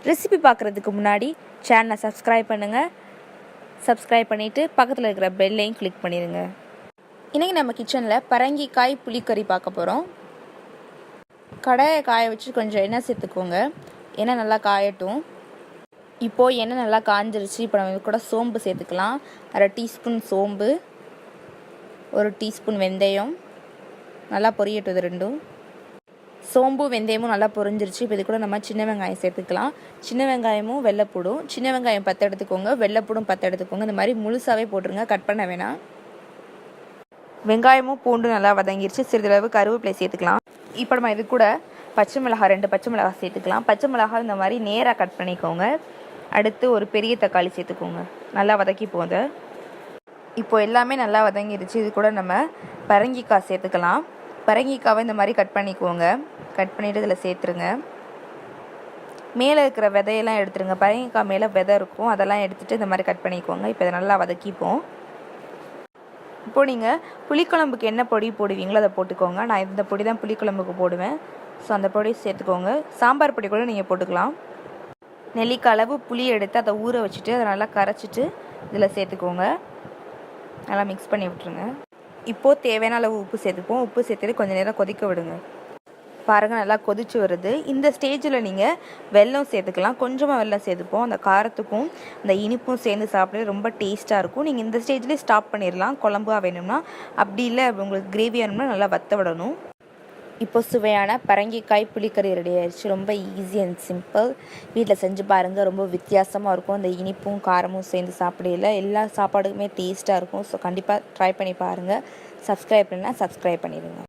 Recipe பார்க்குறதுக்கு முன்னாடி சேனலை சப்ஸ்கிரைப் பண்ணுங்கள். சப்ஸ்கிரைப் பண்ணிவிட்டு பக்கத்தில் இருக்கிற பெல்லையும் கிளிக் பண்ணிடுங்க. இன்றைக்கி நம்ம கிச்சனில் பரங்கிக்காய் புளிக்கறி பார்க்க போகிறோம். கடாயை காய வச்சு கொஞ்சம் எண்ணெய் சேர்த்துக்கோங்க. எண்ணெய் நல்லா காயட்டும். இப்போது எண்ணெய் நல்லா காஞ்சிருச்சு. இப்போ நம்ம இது கூட சோம்பு சேர்த்துக்கலாம். 1/2 டீஸ்பூன் சோம்பு, 1 டீஸ்பூன் வெந்தயம். நல்லா பொரியட்டும். இது ரெண்டும் சோம்பு வெந்தயமும் நல்லா பொரிஞ்சிருச்சு. இப்போ இது கூட நம்ம சின்ன வெங்காயம் சேர்த்துக்கலாம். சின்ன வெங்காயமும் வெள்ளைப்பூடும். சின்ன வெங்காயம் 10 எடுத்துக்கோங்க, வெள்ளைப்பூடும் 10 எடுத்துக்கோங்க. இந்த மாதிரி முழுசாகவே போட்டுருங்க, கட் பண்ண வேணாம். வெங்காயமும் பூண்டு நல்லா வதங்கிருச்சு. சிறிதளவு கருவேப்பிலை சேர்த்துக்கலாம். இப்போ நம்ம இது கூட பச்சை மிளகாய் 2 பச்சை மிளகாய் சேர்த்துக்கலாம். பச்சை மிளகாய் இந்த மாதிரி நேராக கட் பண்ணிக்கோங்க. அடுத்து ஒரு பெரிய தக்காளி சேர்த்துக்கோங்க. நல்லா வதக்கி போங்க. இப்போ எல்லாமே நல்லா வதங்கிருச்சு. இது கூட நம்ம பரங்கிக்காய் சேர்த்துக்கலாம். பரங்கிக்காவை இந்த மாதிரி கட் பண்ணிக்கோங்க. கட் பண்ணிவிட்டு இதில் சேர்த்துருங்க. மேலே இருக்கிற விதையெல்லாம் எடுத்துருங்க. பரங்கிக்காய் மேலே விதை இருக்கும், அதெல்லாம் எடுத்துகிட்டு இந்த மாதிரி கட் பண்ணிக்கோங்க. இப்போ இதை நல்லா வதக்கிப்போம். இப்போது நீங்கள் புளிக்குழம்புக்கு என்ன பொடி போடுவீங்களோ அதை போட்டுக்கோங்க. நான் இந்த பொடி தான் புளிக்குழம்புக்கு போடுவேன். ஸோ அந்த பொடி சேர்த்துக்கோங்க. சாம்பார் பொடி கூட நீங்கள் போட்டுக்கலாம். நெல்லிக்காய் அளவு புளி எடுத்து அதை ஊற வச்சுட்டு அதை நல்லா கரைச்சிட்டு இதில் சேர்த்துக்கோங்க. நல்லா மிக்ஸ் பண்ணி விட்டுருங்க. இப்போது தேவையான அளவு உப்பு சேர்த்துப்போம். உப்பு சேர்த்துட்டு கொஞ்சம் நேரம் கொதிக்க விடுங்க. பாருங்கள், நல்லா கொதிச்சு வருது. இந்த ஸ்டேஜில் நீங்கள் வெல்லம் சேர்த்துக்கலாம். கொஞ்சமாக வெல்லம் சேர்த்துப்போம். அந்த காரத்துக்கும் அந்த இனிப்பும் சேர்ந்து சாப்பிட ரொம்ப டேஸ்ட்டாக இருக்கும். நீங்கள் இந்த ஸ்டேஜ்லேயே ஸ்டாப் பண்ணிடலாம். குழம்புவாக வேணும்னா. அப்படி இல்லை உங்களுக்கு கிரேவி வேணும்னா நல்லா வற்ற விடணும். இப்போ சுவையான பரங்கிக்காய் புளிக்கறி ரெடி ஆயிடுச்சு. ரொம்ப ஈஸி அண்ட் சிம்பிள். வீட்டில் செஞ்சு பாருங்கள். ரொம்ப வித்தியாசமாக இருக்கும். அந்த இனிப்பும் காரமும் சேர்ந்து சாப்பிடல எல்லா சாப்பாடுக்குமே டேஸ்ட்டாக இருக்கும். ஸோ கண்டிப்பாக ட்ரை பண்ணி பாருங்கள். சப்ஸ்கிரைப் பண்ணால் சப்ஸ்கிரைப் பண்ணிடுங்க.